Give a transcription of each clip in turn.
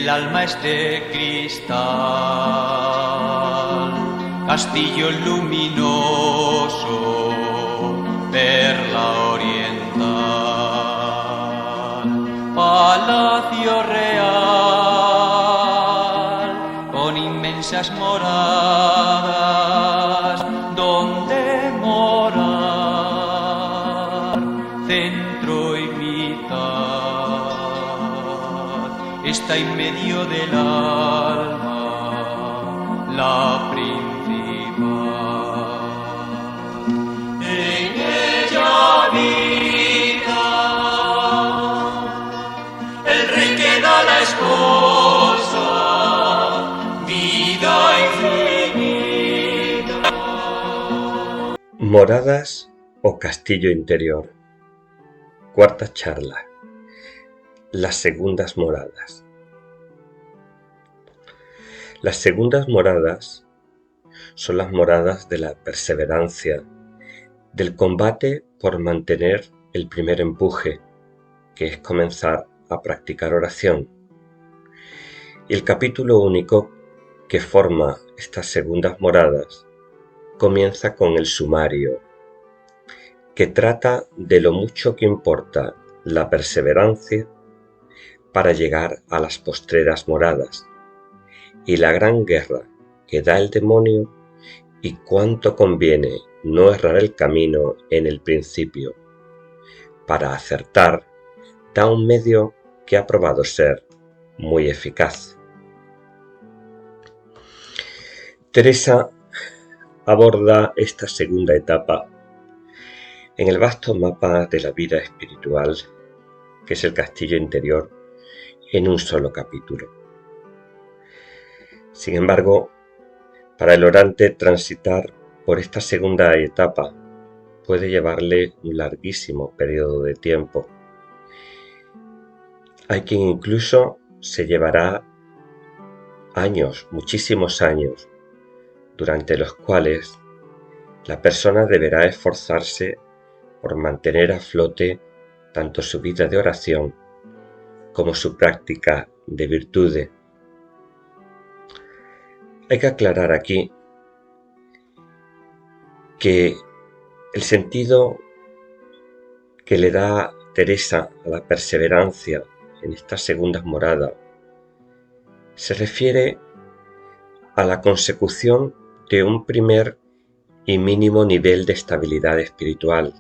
El alma es de cristal, castillo luminoso, perla oriental, palacio real, con inmensas moradas, donde morar, centro y mitad, está en medio del alma, la principal. En ella habita el rey que da la esposa, vida infinita. Moradas o castillo interior. Cuarta charla. Las segundas moradas. Las segundas moradas son las moradas de la perseverancia, del combate por mantener el primer empuje, que es comenzar a practicar oración. Y el capítulo único que forma estas segundas moradas comienza con el sumario, que trata de lo mucho que importa la perseverancia para llegar a las postreras moradas, y la gran guerra que da el demonio, y cuánto conviene no errar el camino en el principio. Para acertar, da un medio que ha probado ser muy eficaz. Teresa aborda esta segunda etapa en el vasto mapa de la vida espiritual, que es el castillo interior, en un solo capítulo. Sin embargo, para el orante transitar por esta segunda etapa puede llevarle un larguísimo periodo de tiempo. Hay quien incluso se llevará años, muchísimos años, durante los cuales la persona deberá esforzarse por mantener a flote tanto su vida de oración como su práctica de virtudes. Hay que aclarar aquí que el sentido que le da Teresa a la perseverancia en estas segundas moradas se refiere a la consecución de un primer y mínimo nivel de estabilidad espiritual,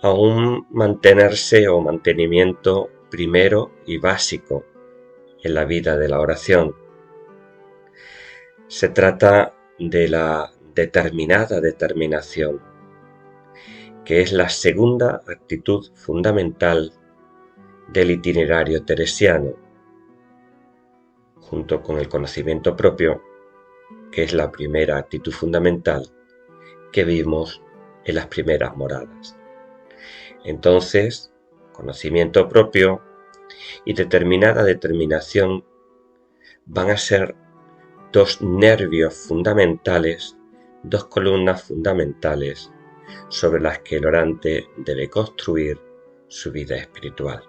a un mantenerse o mantenimiento primero y básico en la vida de la oración. Se trata de la determinada determinación, que es la segunda actitud fundamental del itinerario teresiano, junto con el conocimiento propio, que es la primera actitud fundamental que vimos en las primeras moradas. Entonces, conocimiento propio y determinada determinación van a ser dos nervios fundamentales, dos columnas fundamentales sobre las que el orante debe construir su vida espiritual.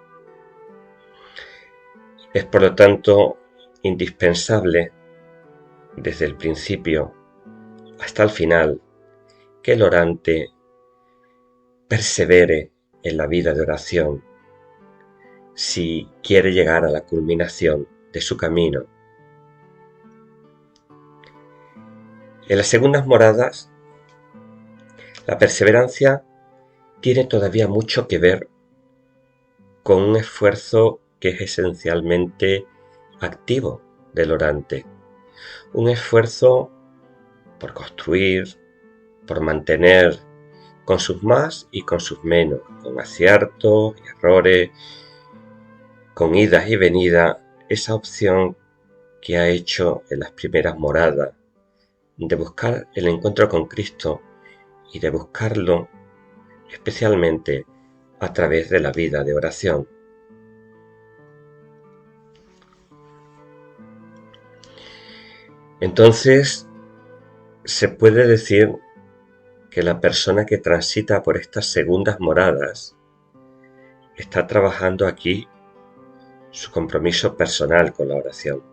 Es por lo tanto indispensable desde el principio hasta el final que el orante persevere en la vida de oración si quiere llegar a la culminación de su camino. En las segundas moradas, la perseverancia tiene todavía mucho que ver con un esfuerzo que es esencialmente activo del orante, un esfuerzo por construir, por mantener, con sus más y con sus menos, con aciertos y errores, con idas y venidas, esa opción que ha hecho en las primeras moradas, de buscar el encuentro con Cristo y de buscarlo especialmente a través de la vida de oración. Entonces, se puede decir que la persona que transita por estas segundas moradas está trabajando aquí su compromiso personal con la oración,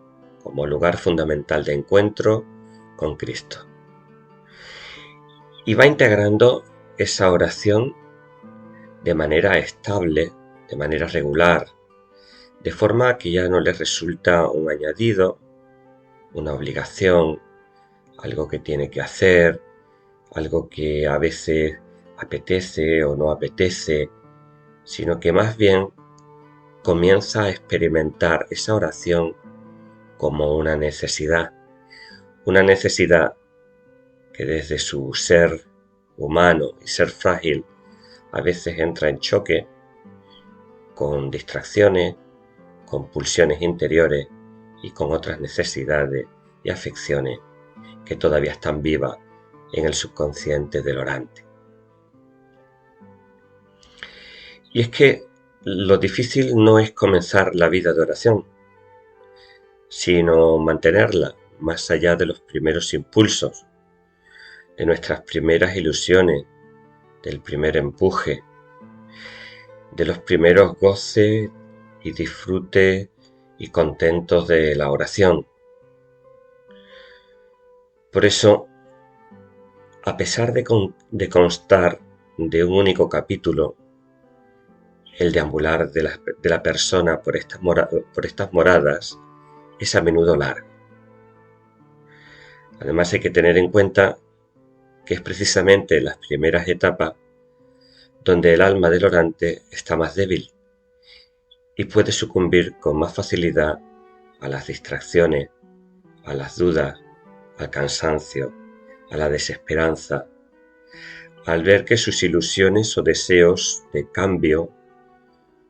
como lugar fundamental de encuentro con Cristo. Y va integrando esa oración de manera estable, de manera regular, de forma que ya no le resulta un añadido, una obligación, algo que tiene que hacer, algo que a veces apetece o no apetece, sino que más bien comienza a experimentar esa oración como una necesidad que desde su ser humano y ser frágil a veces entra en choque con distracciones, con pulsiones interiores y con otras necesidades y afecciones que todavía están vivas en el subconsciente del orante. Y es que lo difícil no es comenzar la vida de oración, sino mantenerla más allá de los primeros impulsos, de nuestras primeras ilusiones, del primer empuje, de los primeros goces y disfrutes y contentos de la oración. Por eso, a pesar de constar de un único capítulo, el deambular de la persona por estas moradas es a menudo largo. Además hay que tener en cuenta que es precisamente en las primeras etapas donde el alma del orante está más débil y puede sucumbir con más facilidad a las distracciones, a las dudas, al cansancio, a la desesperanza, al ver que sus ilusiones o deseos de cambio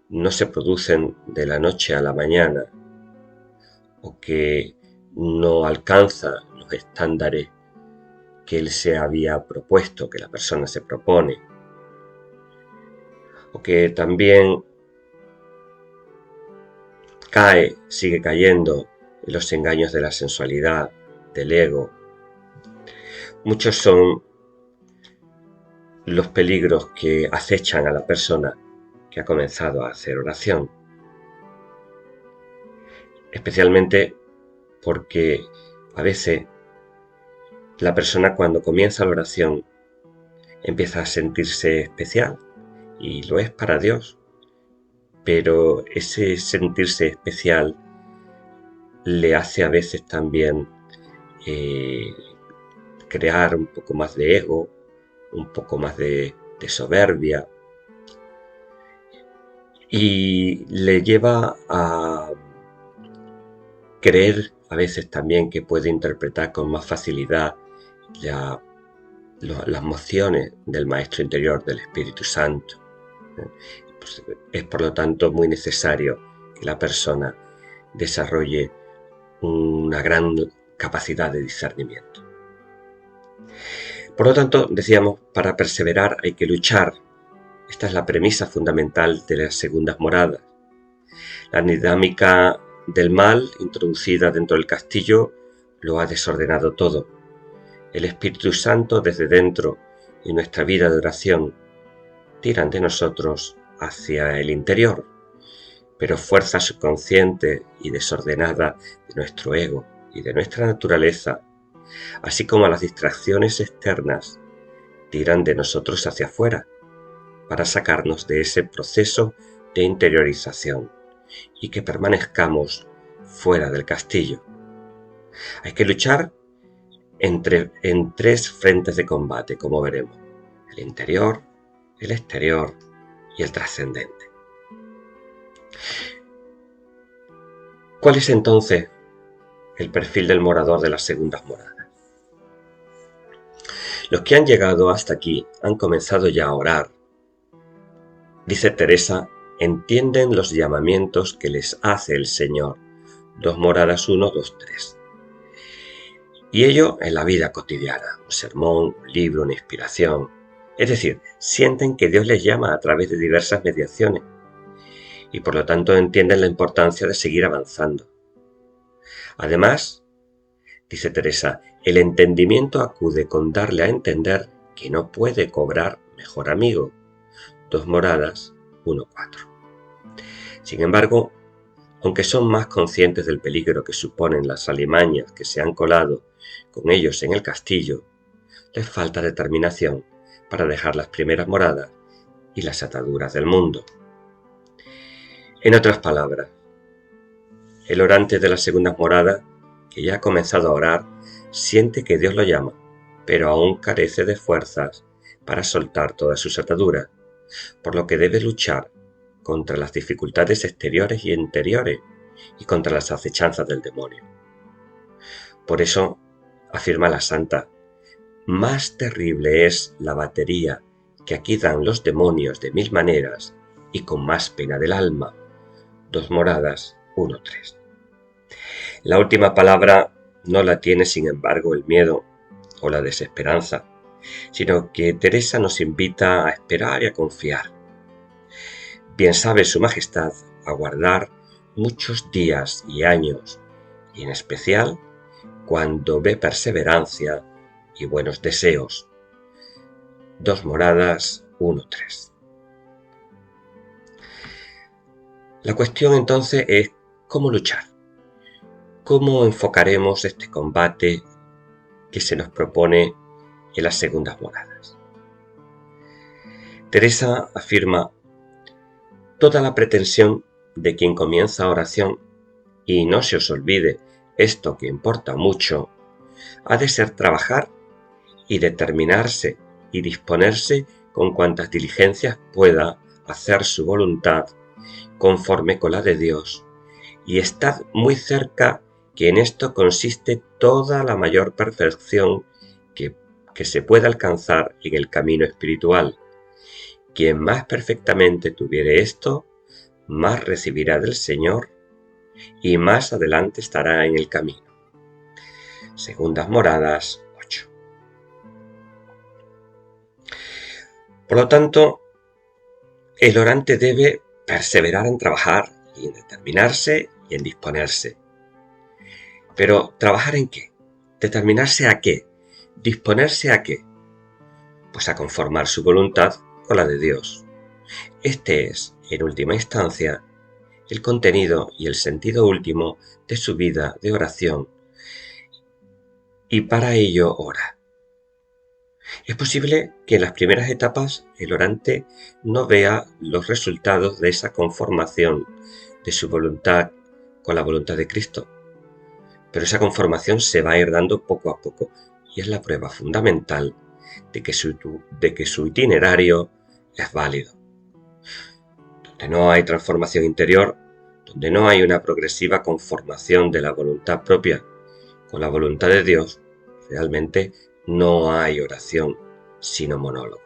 no se producen de la noche a la mañana, o que no alcanza los estándares que él se había propuesto, que la persona se propone, o que también sigue cayendo en los engaños de la sensualidad, del ego. Muchos son los peligros que acechan a la persona que ha comenzado a hacer oración, especialmente porque a veces la persona cuando comienza la oración empieza a sentirse especial y lo es para Dios, pero ese sentirse especial le hace a veces también crear un poco más de ego, un poco más de soberbia, y le lleva a creer a veces también que puede interpretar con más facilidad las mociones del Maestro Interior, del Espíritu Santo. Pues es por lo tanto muy necesario que la persona desarrolle una gran capacidad de discernimiento. Por lo tanto, decíamos, para perseverar hay que luchar. Esta es la premisa fundamental de las segundas moradas. La dinámica del mal introducida dentro del castillo lo ha desordenado todo. El Espíritu Santo desde dentro y nuestra vida de oración tiran de nosotros hacia el interior, pero fuerza subconsciente y desordenada de nuestro ego y de nuestra naturaleza, así como las distracciones externas, tiran de nosotros hacia afuera para sacarnos de ese proceso de interiorización y que permanezcamos fuera del castillo. Hay que luchar en tres frentes de combate, como veremos: el interior, el exterior y el trascendente. ¿Cuál es entonces el perfil del morador de las segundas moradas? Los que han llegado hasta aquí han comenzado ya a orar. Dice Teresa, entienden los llamamientos que les hace el Señor. 2 moradas 1, 2, 3. Y ello en la vida cotidiana, un sermón, un libro, una inspiración. Es decir, sienten que Dios les llama a través de diversas mediaciones y por lo tanto entienden la importancia de seguir avanzando. Además, dice Teresa, el entendimiento acude con darle a entender que no puede cobrar mejor amigo. 2 moradas 1, 4. Sin embargo, aunque son más conscientes del peligro que suponen las alimañas que se han colado con ellos en el castillo, les falta determinación para dejar las primeras moradas y las ataduras del mundo. En otras palabras, el orante de las segundas moradas, que ya ha comenzado a orar, siente que Dios lo llama, pero aún carece de fuerzas para soltar todas sus ataduras, por lo que debe luchar contra las dificultades exteriores y interiores y contra las acechanzas del demonio. Por eso, afirma la santa, más terrible es la batería que aquí dan los demonios de 1000 maneras y con más pena del alma. 2 Moradas 1:3. La última palabra no la tiene, sin embargo, el miedo o la desesperanza, sino que Teresa nos invita a esperar y a confiar. Bien sabe su majestad aguardar muchos días y años, y en especial cuando ve perseverancia y buenos deseos. 2 Moradas 1:3. La cuestión entonces es cómo luchar, cómo enfocaremos este combate que se nos propone en las segundas moradas. Teresa afirma: toda la pretensión de quien comienza oración, y no se os olvide esto que importa mucho, ha de ser trabajar y determinarse y disponerse con cuantas diligencias pueda hacer su voluntad conforme con la de Dios, y estad muy cerca que en esto consiste toda la mayor perfección que se puede alcanzar en el camino espiritual. Quien más perfectamente tuviere esto, más recibirá del Señor y más adelante estará en el camino. Segundas Moradas 8. Por lo tanto, el orante debe perseverar en trabajar y en determinarse y en disponerse. Pero, ¿trabajar en qué? ¿Determinarse a qué? ¿Disponerse a qué? Pues a conformar su voluntad con la de Dios. Este es, en última instancia, el contenido y el sentido último de su vida de oración, y para ello ora. Es posible que en las primeras etapas el orante no vea los resultados de esa conformación de su voluntad con la voluntad de Cristo, pero esa conformación se va a ir dando poco a poco y es la prueba fundamental de que su itinerario es válido. Donde no hay transformación interior, donde no hay una progresiva conformación de la voluntad propia con la voluntad de Dios, realmente no hay oración, sino monólogo.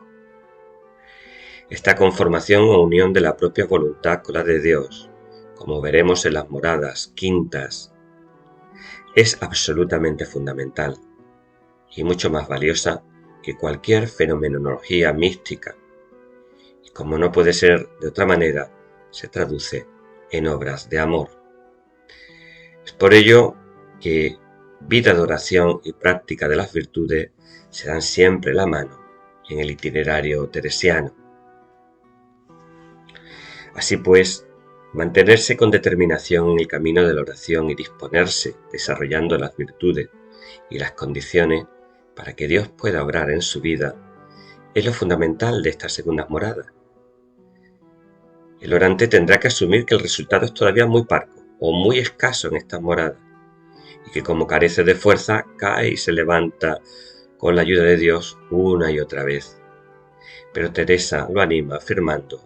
Esta conformación o unión de la propia voluntad con la de Dios, como veremos en las moradas quintas, es absolutamente fundamental y mucho más valiosa que cualquier fenomenología mística. Y como no puede ser de otra manera, se traduce en obras de amor. Es por ello que vida de oración y práctica de las virtudes se dan siempre la mano en el itinerario teresiano. Así pues, mantenerse con determinación en el camino de la oración y disponerse desarrollando las virtudes y las condiciones para que Dios pueda obrar en su vida es lo fundamental de estas segundas moradas. El orante tendrá que asumir que el resultado es todavía muy parco o muy escaso en estas moradas y que como carece de fuerza cae y se levanta con la ayuda de Dios una y otra vez. Pero Teresa lo anima afirmando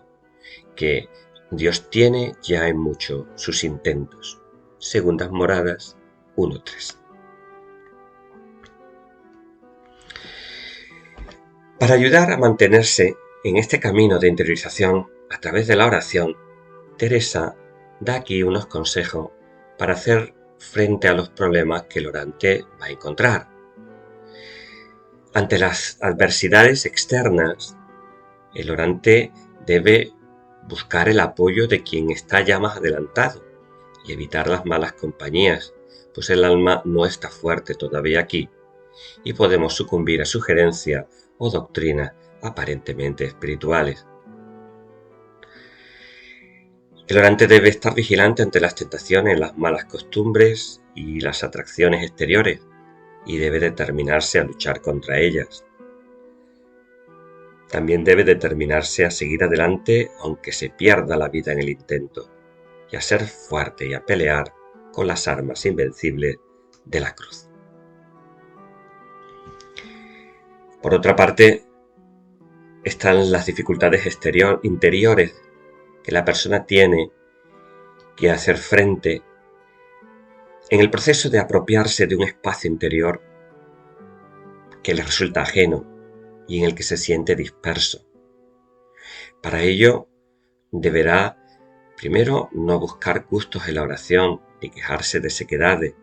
que Dios tiene ya en mucho sus intentos. Segundas Moradas 1:3. Para ayudar a mantenerse en este camino de interiorización a través de la oración, Teresa da aquí unos consejos para hacer frente a los problemas que el orante va a encontrar. Ante las adversidades externas, el orante debe buscar el apoyo de quien está ya más adelantado y evitar las malas compañías, pues el alma no está fuerte todavía aquí y podemos sucumbir a sugerencias o doctrinas aparentemente espirituales. El orante debe estar vigilante ante las tentaciones, las malas costumbres y las atracciones exteriores, y debe determinarse a luchar contra ellas. También debe determinarse a seguir adelante aunque se pierda la vida en el intento, y a ser fuerte y a pelear con las armas invencibles de la cruz. Por otra parte, están las dificultades interiores que la persona tiene que hacer frente en el proceso de apropiarse de un espacio interior que le resulta ajeno y en el que se siente disperso. Para ello, deberá primero no buscar gustos en la oración ni quejarse de sequedades,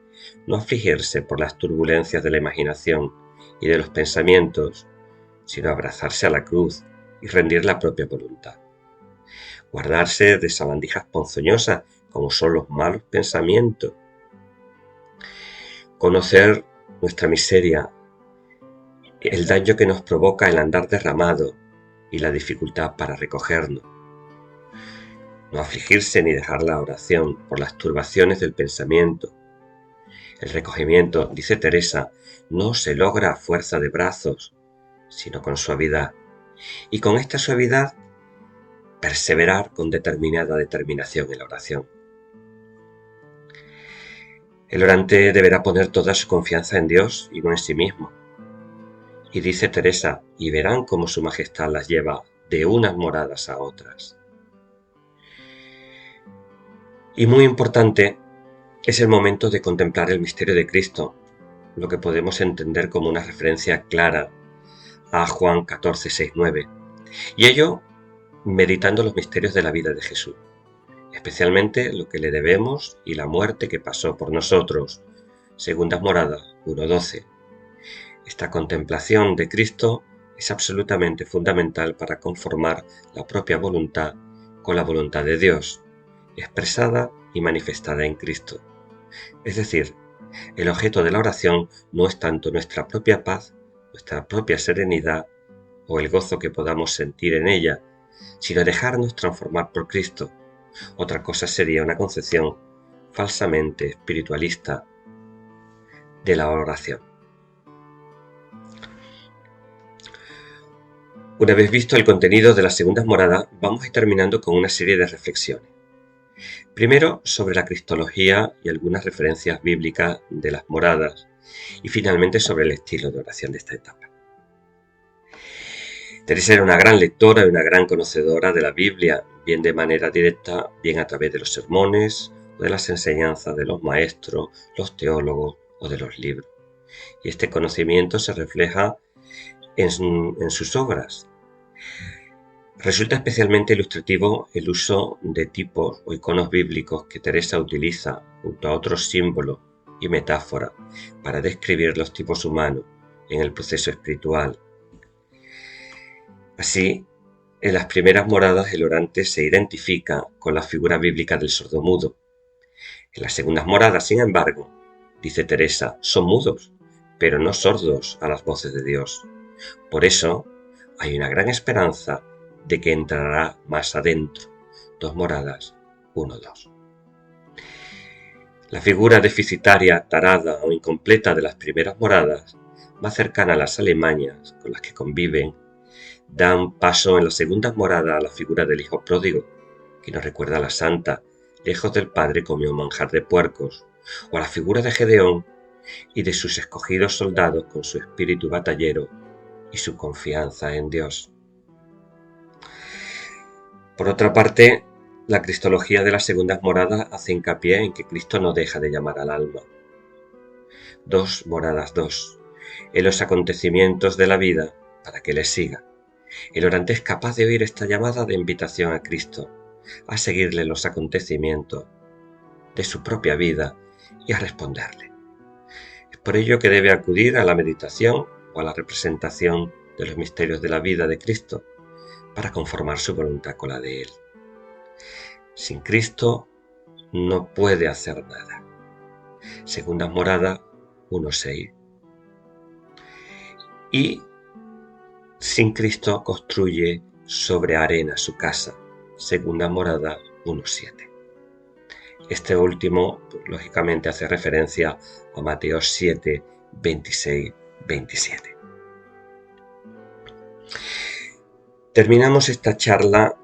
no afligirse por las turbulencias de la imaginación y de los pensamientos, sino abrazarse a la cruz y rendir la propia voluntad. Guardarse de sabandijas ponzoñosas como son los malos pensamientos. Conocer nuestra miseria, el daño que nos provoca el andar derramado y la dificultad para recogernos. No afligirse ni dejar la oración por las turbaciones del pensamiento. El recogimiento, dice Teresa, no se logra a fuerza de brazos, sino con suavidad. Y con esta suavidad, perseverar con determinada determinación en la oración. El orante deberá poner toda su confianza en Dios y no en sí mismo. Y dice Teresa, y verán cómo su majestad las lleva de unas moradas a otras. Y muy importante es el momento de contemplar el misterio de Cristo, lo que podemos entender como una referencia clara a Juan 14, 6, 9. Y ello meditando los misterios de la vida de Jesús, especialmente lo que le debemos y la muerte que pasó por nosotros, Segundas Moradas 1:12. Esta contemplación de Cristo es absolutamente fundamental para conformar la propia voluntad con la voluntad de Dios, expresada y manifestada en Cristo. Es decir, el objeto de la oración no es tanto nuestra propia paz, nuestra propia serenidad o el gozo que podamos sentir en ella, sino dejarnos transformar por Cristo. Otra cosa sería una concepción falsamente espiritualista de la oración. Una vez visto el contenido de las segundas moradas, vamos a ir terminando con una serie de reflexiones. Primero, sobre la cristología y algunas referencias bíblicas de las moradas, y finalmente sobre el estilo de oración de esta etapa. Teresa era una gran lectora y una gran conocedora de la Biblia, bien de manera directa, bien a través de los sermones o de las enseñanzas de los maestros, los teólogos o de los libros. Y este conocimiento se refleja en sus obras. Resulta especialmente ilustrativo el uso de tipos o iconos bíblicos que Teresa utiliza junto a otros símbolos y metáforas para describir los tipos humanos en el proceso espiritual. Así, en las primeras moradas el orante se identifica con la figura bíblica del sordomudo. En las segundas moradas, sin embargo, dice Teresa, son mudos, pero no sordos a las voces de Dios. Por eso, hay una gran esperanza de que entrará más adentro. 2 moradas, 1:2. La figura deficitaria, tarada o incompleta de las primeras moradas, más cercana a las alimañas con las que conviven, dan paso en las segundas moradas a la figura del hijo pródigo, que nos recuerda a la santa, lejos del padre comió manjar de puercos, o a la figura de Gedeón y de sus escogidos soldados con su espíritu batallero y su confianza en Dios. Por otra parte, la cristología de las segundas moradas hace hincapié en que Cristo no deja de llamar al alma. 2 moradas 2. En los acontecimientos de la vida para que le siga. El orante es capaz de oír esta llamada de invitación a Cristo, a seguirle los acontecimientos de su propia vida y a responderle. Es por ello que debe acudir a la meditación o a la representación de los misterios de la vida de Cristo para conformar su voluntad con la de Él. Sin Cristo no puede hacer nada. Segundas Moradas 1:6. Y sin Cristo construye sobre arena su casa. Segundas Moradas 1:7. Este último, pues, lógicamente, hace referencia a Mateo 7, 26, 27. Terminamos esta charla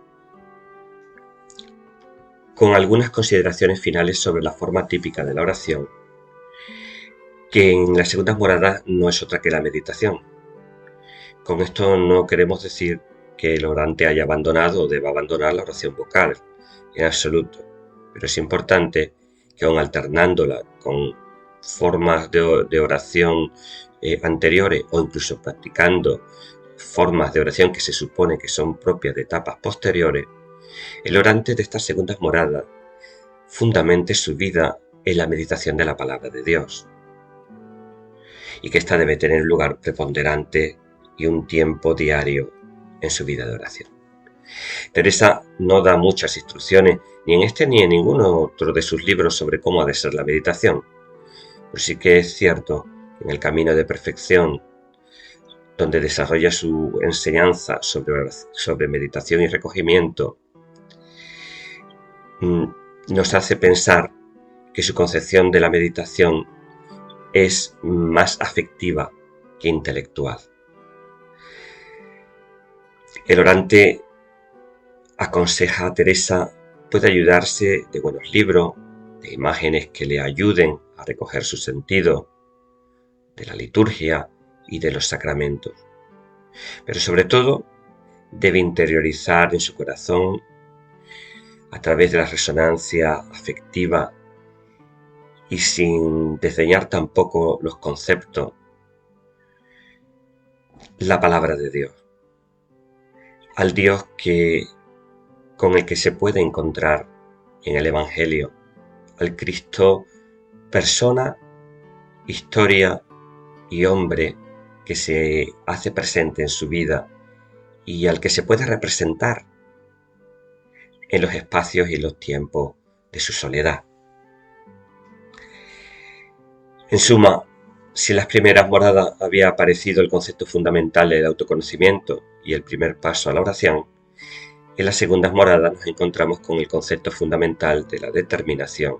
con algunas consideraciones finales sobre la forma típica de la oración, que en las segundas moradas no es otra que la meditación. Con esto no queremos decir que el orante haya abandonado o deba abandonar la oración vocal, en absoluto, pero es importante que aun alternándola con formas de oración anteriores o incluso practicando formas de oración que se supone que son propias de etapas posteriores, el orante de estas segundas moradas fundamente su vida en la meditación de la palabra de Dios, y que ésta debe tener un lugar preponderante y un tiempo diario en su vida de oración. Teresa no da muchas instrucciones, ni en este ni en ninguno otro de sus libros, sobre cómo ha de ser la meditación, pero sí que es cierto que en el camino de perfección, donde desarrolla su enseñanza sobre meditación y recogimiento, nos hace pensar que su concepción de la meditación es más afectiva que intelectual. El orante, aconseja a Teresa, puede ayudarse de buenos libros, de imágenes que le ayuden a recoger su sentido, de la liturgia y de los sacramentos. Pero sobre todo, debe interiorizar en su corazón, a través de la resonancia afectiva y sin desdeñar tampoco los conceptos, la palabra de Dios, al Dios con el que se puede encontrar en el Evangelio, al Cristo persona, historia y hombre que se hace presente en su vida y al que se puede representar en los espacios y los tiempos de su soledad. En suma, si en las primeras moradas había aparecido el concepto fundamental del autoconocimiento y el primer paso a la oración, en las segundas moradas nos encontramos con el concepto fundamental de la determinación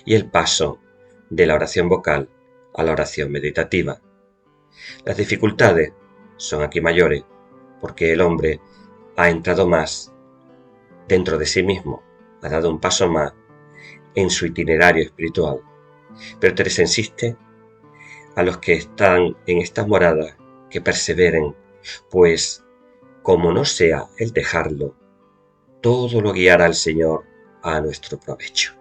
y el paso de la oración vocal a la oración meditativa. Las dificultades son aquí mayores porque el hombre ha entrado más dentro de sí mismo, ha dado un paso más en su itinerario espiritual. Pero Teresa insiste a los que están en estas moradas que perseveren, pues como no sea el dejarlo, todo lo guiará el Señor a nuestro provecho.